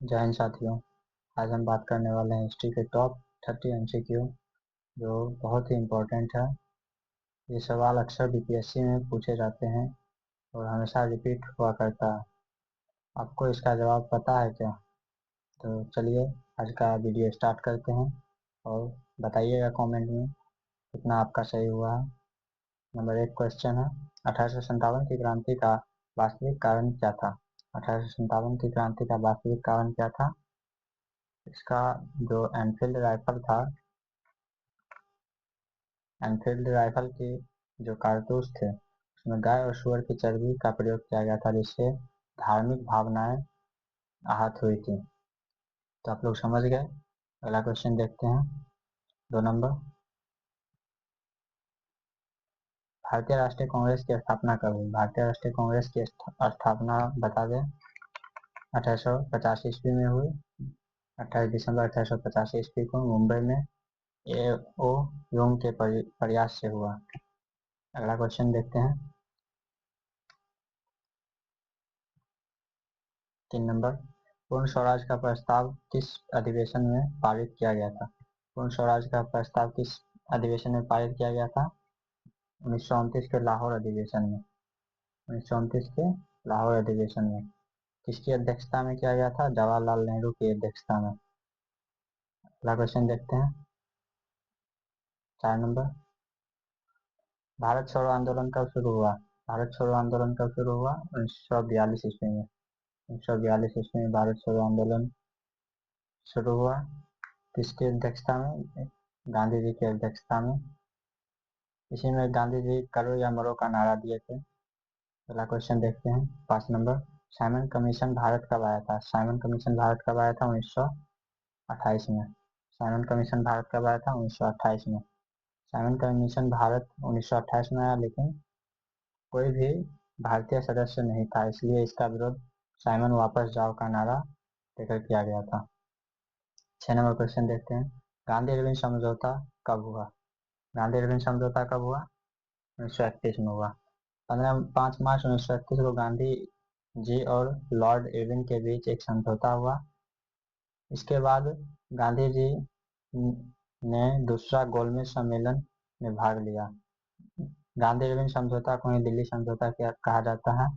जय हिंद साथियों। आज हम बात करने वाले हैं हिस्ट्री के टॉप 30 एमसीक्यू जो बहुत ही इम्पोर्टेंट है। ये सवाल अक्सर बीपीएससी में पूछे जाते हैं और हमेशा रिपीट हुआ करता है। आपको इसका जवाब पता है क्या? तो चलिए आज का वीडियो स्टार्ट करते हैं और बताइएगा कमेंट में कितना आपका सही हुआ है। नंबर 1 क्वेश्चन है, 1857 की क्रांति का वास्तविक कारण क्या था? 1857 की क्रांति का वास्तविक कारण क्या था? इसका जो एनफील्ड राइफल के जो कारतूस थे उसमें गाय और सूअर की चर्बी का प्रयोग किया गया था, जिससे धार्मिक भावनाएं आहत हुई थी। तो आप लोग समझ गए। अगला क्वेश्चन देखते हैं, 2 नंबर। भारतीय राष्ट्रीय कांग्रेस की स्थापना कब हुई? भारतीय राष्ट्रीय कांग्रेस की स्थापना बता दें। 1885 ईस्वी में हुई। 28 दिसंबर 1885 ईस्वी को मुंबई में ए.ओ. यूंग के प्रयास से हुआ। अगला क्वेश्चन देखते हैं, 3 नंबर। पूर्ण स्वराज का प्रस्ताव किस अधिवेशन में पारित किया गया था? पूर्ण स्वराज का प्रस्ताव किस अधिवेशन में पारित किया गया था? 1929 के लाहौर अधिवेशन में। 1929 के लाहौर अधिवेशन में किसकी अध्यक्षता में किया गया था? जवाहरलाल नेहरू की अध्यक्षता में। अगला क्वेश्चन देखते हैं, 4 नंबर। भारत छोड़ो आंदोलन कब शुरू हुआ? भारत छोड़ो आंदोलन कब शुरू हुआ? 1942 ईस्वी में। 1942 ईस्वी में भारत छोड़ो आंदोलन शुरू हुआ। किसकी अध्यक्षता में? गांधी जी की अध्यक्षता में। इसी में गांधी जी करो या मरो का नारा दिए थे। अगला क्वेश्चन देखते हैं, 5 नंबर। साइमन कमीशन भारत कब आया था? साइमन कमीशन भारत कब आया था? 1928 में। साइमन कमीशन भारत कब आया था? 1928 में। साइमन कमीशन भारत 1928 में आया, लेकिन कोई भी भारतीय सदस्य नहीं था, इसलिए इसका विरोध साइमन वापस जाओ का नारा देकर किया गया था। 6 नंबर क्वेश्चन देखते हैं, गांधी इरविन समझौता कब हुआ? गांधी इरविन समझौता कब हुआ? 1931 में हुआ। 5 मार्च 1931 को गांधी जी और लॉर्ड इरविन के बीच एक समझौता हुआ। इसके बाद गांधी जी ने दूसरा गोलमेज सम्मेलन में भाग लिया। गांधी इरविन समझौता को ही दिल्ली समझौता कहा जाता है।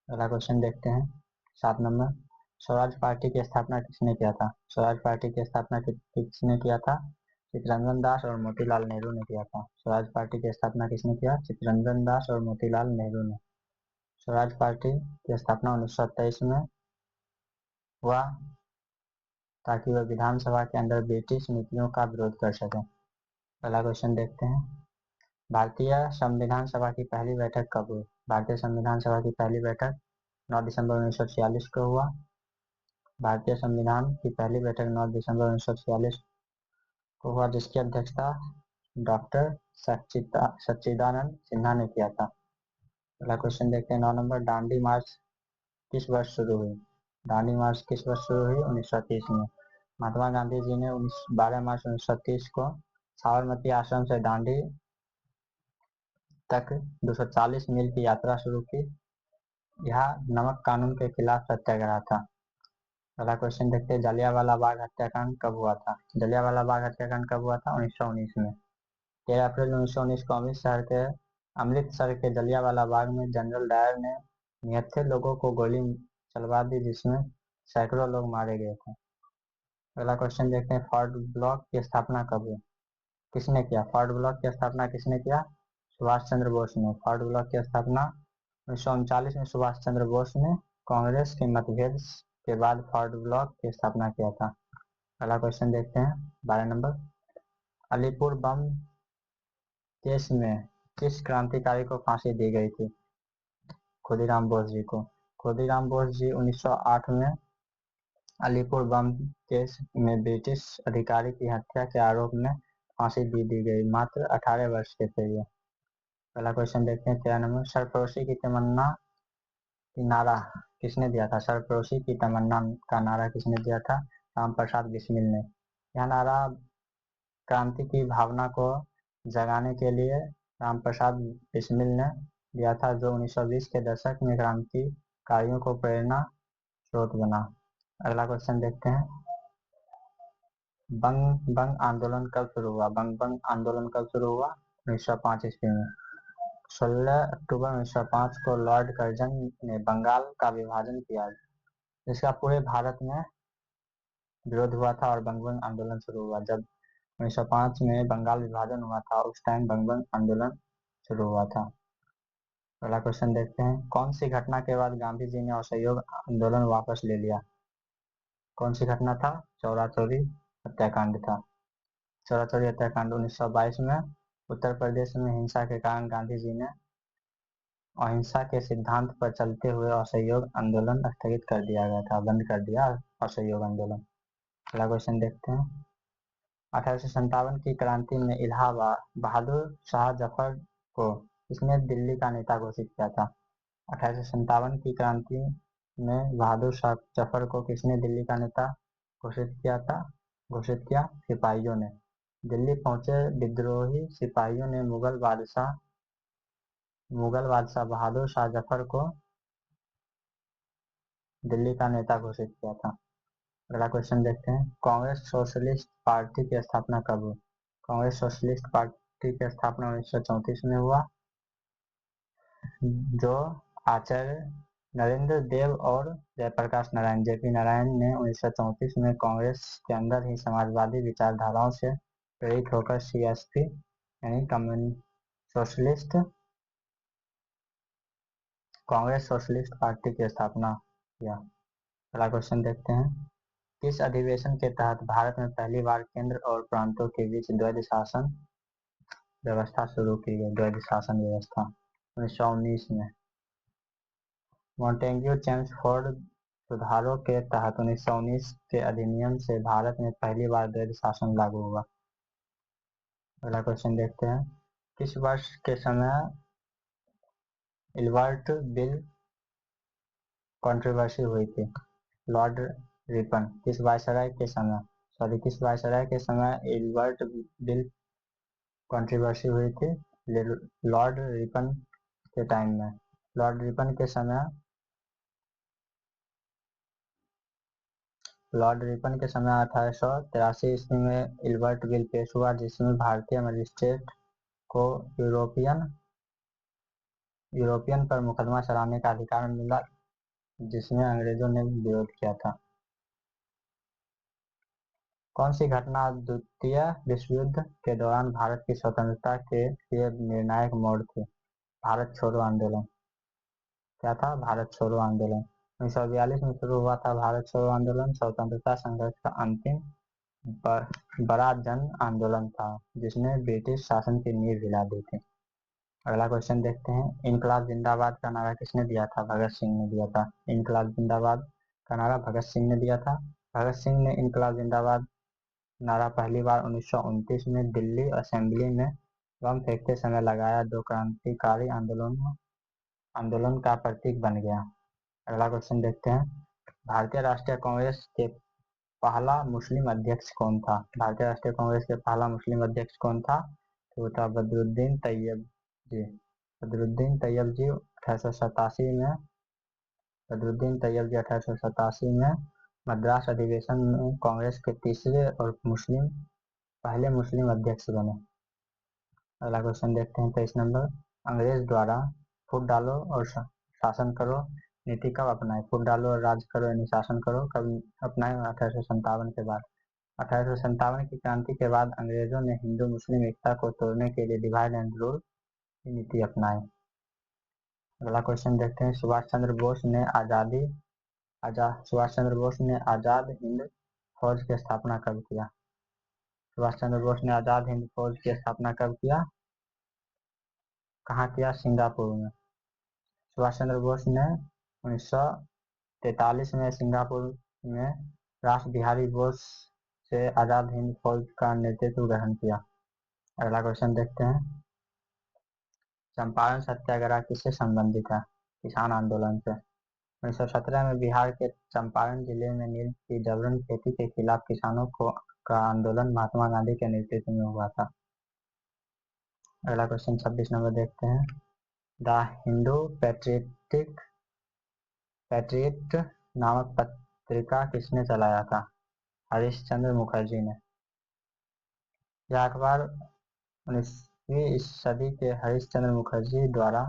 अगला क्वेश्चन देखते हैं, 7 नंबर। स्वराज पार्टी की स्थापना किसने किया था? स्वराज पार्टी की स्थापना किसने किया था? चित्तरंजन दास और मोतीलाल नेहरू ने किया था। स्वराज पार्टी की स्थापना किसने किया? चित्तरंजन दास और मोतीलाल नेहरू ने। स्वराज पार्टी की स्थापना 1923 में हुआ, ताकि वह विधानसभा के अंदर ब्रिटिश नीतियों का विरोध कर सके। पहला क्वेश्चन देखते हैं, भारतीय संविधान सभा की पहली बैठक कब हुई? भारतीय संविधान सभा की पहली बैठक 9 दिसंबर 1946 को हुआ। भारतीय संविधान की पहली बैठक 9 दिसंबर 1946 को हुआ, जिसकी अध्यक्षता डॉक्टर सच्चिदानंद सिन्हा ने किया था। अगला क्वेश्चन देखते हैं, 9 नंबर। दांडी मार्च किस वर्ष शुरू हुई? दांडी मार्च किस वर्ष शुरू हुई? 1930 में। महात्मा गांधी जी ने 12 मार्च 1930 को साबरमती आश्रम से दांडी तक 240 मील की यात्रा शुरू की। यह नमक कानून के खिलाफ सत्याग्रह था। अगला क्वेश्चन देखते हैं, जलियांवाला बाग हत्याकांड कब हुआ था? जलियांवाला बाग हत्याकांड कब हुआ था? 1919 में। 13 अप्रैल 1919 को अमृतसर के जलियांवाला बाग में जनरल डायर ने निहत्थे लोगों को गोली चलवा दी, जिसमें सैकड़ों लोग मारे गए थे। अगला क्वेश्चन देखते हैं, फोर्ट ब्लॉक की स्थापना कब हुई? किसने किया? फोर्ट ब्लॉक की स्थापना किसने किया? सुभाष चंद्र बोस ने। फोर्ट ब्लॉक की स्थापना 1939 में सुभाष चंद्र बोस ने कांग्रेस के मतभेद के बाद फोर्ट ब्लॉक की स्थापना किया था। अगला क्वेश्चन देखते हैं, 12 नंबर। अलीपुर बम केस में किस क्रांतिकारी को फांसी दी गई थी? खुदीराम बोस जी को। खुदीराम बोस जी 1908 में अलीपुर बम केस में ब्रिटिश अधिकारी की हत्या के आरोप में फांसी दी गई। मात्र 18 वर्ष के थे ये। पहला क्वेश्चन देखते हैं, 13 नंबर। सरफरोशी की तमन्ना की नारा किसने दिया था? सरफरोशी की तमन्ना का नारा किसने दिया था? राम प्रसाद बिस्मिल ने। यह नारा क्रांति की भावना को जगाने के लिए राम प्रसाद बिस्मिल ने दिया था, जो 1920 के दशक में क्रांतिकारियों को प्रेरणा स्रोत बना। अगला क्वेश्चन देखते हैं, बंग बंग आंदोलन कब शुरू हुआ? बंग बंग आंदोलन कब शुरू हुआ? 1905 ईस्वी में। 16 अक्टूबर 1905 को लॉर्ड कर्जन ने बंगाल का विभाजन किया, जिसका पूरे भारत में विरोध हुआ था और बंग बंग आंदोलन शुरू हुआ। जब 1905 में बंगाल विभाजन हुआ था, उस टाइम बंग बंग आंदोलन शुरू हुआ था। अगला क्वेश्चन देखते हैं, कौन सी घटना के बाद गांधी जी ने असहयोग आंदोलन वापस ले लिया? कौन सी घटना था? चौरा चौरी हत्याकांड था। चौरा चौरी हत्याकांड 1922 में उत्तर प्रदेश में हिंसा के कारण गांधी जी ने अहिंसा के सिद्धांत पर चलते हुए असहयोग आंदोलन स्थगित कर दिया गया था, बंद कर दिया असहयोग आंदोलन। अगला क्वेश्चन देखते हैं, 1857 की क्रांति में इलाहाबाद बहादुर शाह जफर को किसने दिल्ली का नेता घोषित किया था? 1857 की क्रांति में बहादुर शाह जफर को किसने दिल्ली का नेता घोषित किया था? घोषित किया सिपाहियों ने। दिल्ली पहुंचे विद्रोही सिपाहियों ने मुगल बादशाह बहादुर शाह जफर को दिल्ली का नेता घोषित किया था। अगला क्वेश्चन देखते हैं, कांग्रेस सोशलिस्ट पार्टी की स्थापना कब हुई? कांग्रेस सोशलिस्ट पार्टी की स्थापना 1934 में हुआ, जो आचार्य नरेंद्र देव और जयप्रकाश नारायण जेपी नारायण ने 1934 में कांग्रेस के अंदर ही समाजवादी विचारधाराओं से प्रेरित होकर सीएसपी यानी कांग्रेस सोशलिस्ट पार्टी की स्थापना किया। अगला क्वेश्चन देखते हैं, किस अधिवेशन के तहत भारत में पहली बार केंद्र और प्रांतों के बीच द्वैध शासन व्यवस्था शुरू की गई? द्वैध शासन व्यवस्था 1919 में। मॉन्टेग्यू चेम्सफोर्ड सुधारों के तहत 1919 के अधिनियम से भारत में पहली बार द्वैध शासन लागू हुआ। अगला क्वेश्चन देखते हैं, किस वर्ष के समय इल्बर्ट बिल कंट्रोवर्सी हुई थी? लॉर्ड रिपन किस वायसराय के समय इल्बर्ट बिल कंट्रोवर्सी हुई थी? लॉर्ड रिपन के टाइम में। लॉर्ड रिपन के समय 1883 ईस्वी में इल्बर्ट बिल पेश हुआ, जिसमें भारतीय मजिस्ट्रेट को यूरोपियन पर मुकदमा चलाने का अधिकार मिला, जिसमें अंग्रेजों ने विरोध किया था। कौन सी घटना द्वितीय विश्व युद्ध के दौरान भारत की स्वतंत्रता के लिए निर्णायक मोड़ थी? भारत छोड़ो आंदोलन। क्या था? भारत छोड़ो आंदोलन 1942 में शुरू हुआ था। भारत छोड़ो आंदोलन स्वतंत्रता संघर्ष का अंतिम बड़ा जन आंदोलन था, जिसने ब्रिटिश शासन की नींव हिला दी थी। अगला क्वेश्चन देखते हैं, इनकलाब जिंदाबाद का नारा किसने दिया था? भगत सिंह ने दिया था। इनकलाब जिंदाबाद का नारा भगत सिंह ने दिया था। भगत सिंह ने इनकलाब जिंदाबाद नारा पहली बार 1929 में दिल्ली असेंबली में बम फेंकते समय लगाया, जो क्रांतिकारी आंदोलन का प्रतीक बन गया। अगला क्वेश्चन देखते हैं, भारतीय राष्ट्रीय कांग्रेस के पहला मुस्लिम अध्यक्ष कौन था? भारतीय राष्ट्रीय कांग्रेस के पहला मुस्लिम अध्यक्ष कौन था? तो वो था बदरुद्दीन तैयब जी। बदरुद्दीन तैयब जी 1887 में बदरुद्दीन तैयब जी 1887 में मद्रास अधिवेशन में कांग्रेस के तीसरे और पहले मुस्लिम अध्यक्ष बने। अगला क्वेश्चन देखते हैं 23 नंबर, अंग्रेज द्वारा फूट डालो और शासन करो नीति कब अपनाई? फूट डालो और राज करो यानी शासन करो कब अपनाए? 1857 के बाद। 1857 की क्रांति के बाद अंग्रेजों ने हिंदू मुस्लिम एकता को तोड़ने के लिए डिवाइड एंड रूल की नीति अपनाई। अगला क्वेश्चन देखते हैं, सुभाष चंद्र बोस ने आजाद हिंद फौज की स्थापना कब किया? सुभाष चंद्र बोस ने आजाद हिंद फौज की स्थापना कब किया? कहाँ किया? सिंगापुर में। सुभाष चंद्र बोस ने 1943 में सिंगापुर में राष्ट्र बिहारी बोस से आजाद हिंद फौज का नेतृत्व ग्रहण किया। अगला क्वेश्चन देखते हैं, चंपारण सत्याग्रह किससे संबंधित है? किसान आंदोलन से। 1917 में बिहार के चंपारण जिले में नील की जबरन खेती के खिलाफ किसानों का आंदोलन महात्मा गांधी के नेतृत्व में हुआ था। अगला क्वेश्चन 26 नंबर देखते हैं, द हिंदू पैट्रियट नामक पत्रिका किसने चलाया था? हरीश चंद्र मुखर्जी ने। यह अखबार 19वीं सदी के हरीश चंद्र मुखर्जी द्वारा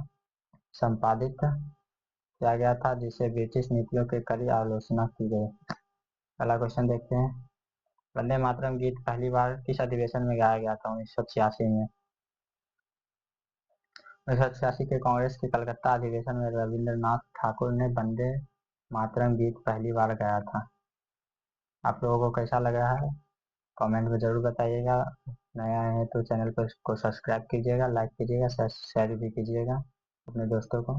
संपादित किया गया था, जिसे ब्रिटिश नीतियों की कड़ी आलोचना की गई। अगला क्वेश्चन देखते हैं। वंदे मातरम गीत पहली बार किस अधिवेशन में गाया गया था? 1986 में। 1986 के कांग्रेस के कलकत्ता अधिवेशन में रविंद्रनाथ ठाकुर ने वंदे मातरम गीत पहली बार गाया था। आप लोगों को कैसा लगा है कमेंट में जरूर बताइएगा। नया है तो चैनल को सब्सक्राइब कीजिएगा, लाइक कीजिएगा, शेयर भी कीजिएगा अपने दोस्तों को।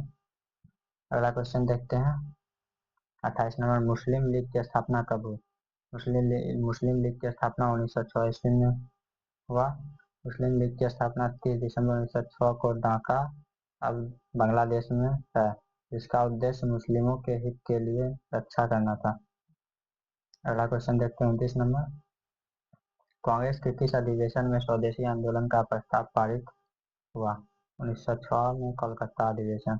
अगला क्वेश्चन देखते हैं। 28 नंबर, मुस्लिम लीग की स्थापना कब हुई? मुस्लिम लीग की स्थापना 1906 ईस्वी में हुआ। मुस्लिम लीग की स्थापना 30 दिसंबर 1906 को ढाका, अब बांग्लादेश में है, जिसका उद्देश्य मुस्लिमों के हित के लिए रक्षा करना था। अगला क्वेश्चन देखते हैं। 29 नंबर, कांग्रेस के किस अधिवेशन में स्वदेशी आंदोलन का प्रस्ताव पारित हुआ? 1906 में कोलकाता अधिवेशन।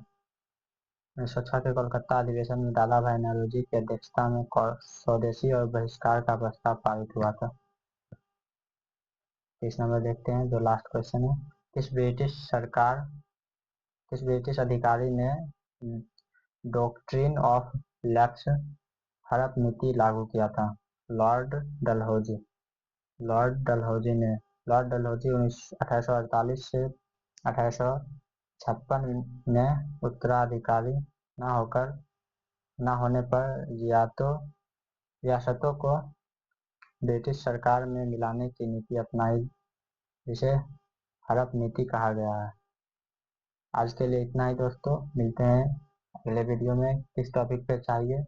1906 के कोलकाता अधिवेशन में दादा भाई नौरोजी की अध्यक्षता में स्वदेशी और बहिष्कार का प्रस्ताव पारित हुआ था। 30 नंबर देखते हैं, जो लास्ट क्वेश्चन है। किस ब्रिटिश अधिकारी ने डॉक्ट्रिन ऑफ लैप्स हड़प नीति लागू किया था? लॉर्ड डलहौजी। लॉर्ड डलहौजी 1848 से 1856 में उत्तराधिकारी न होने पर रियासतों को ब्रिटिश सरकार में मिलाने की नीति अपनाई, जिसे हड़प नीति कहा गया है। आज के लिए इतना ही दोस्तों, मिलते हैं अगले वीडियो में। किस टॉपिक पे चाहिए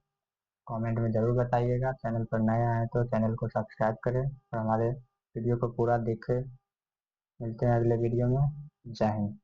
कमेंट में जरूर बताइएगा। चैनल पर नए आए तो चैनल को सब्सक्राइब करें और हमारे वीडियो को पूरा देखें। मिलते हैं अगले वीडियो में। जय हिंद।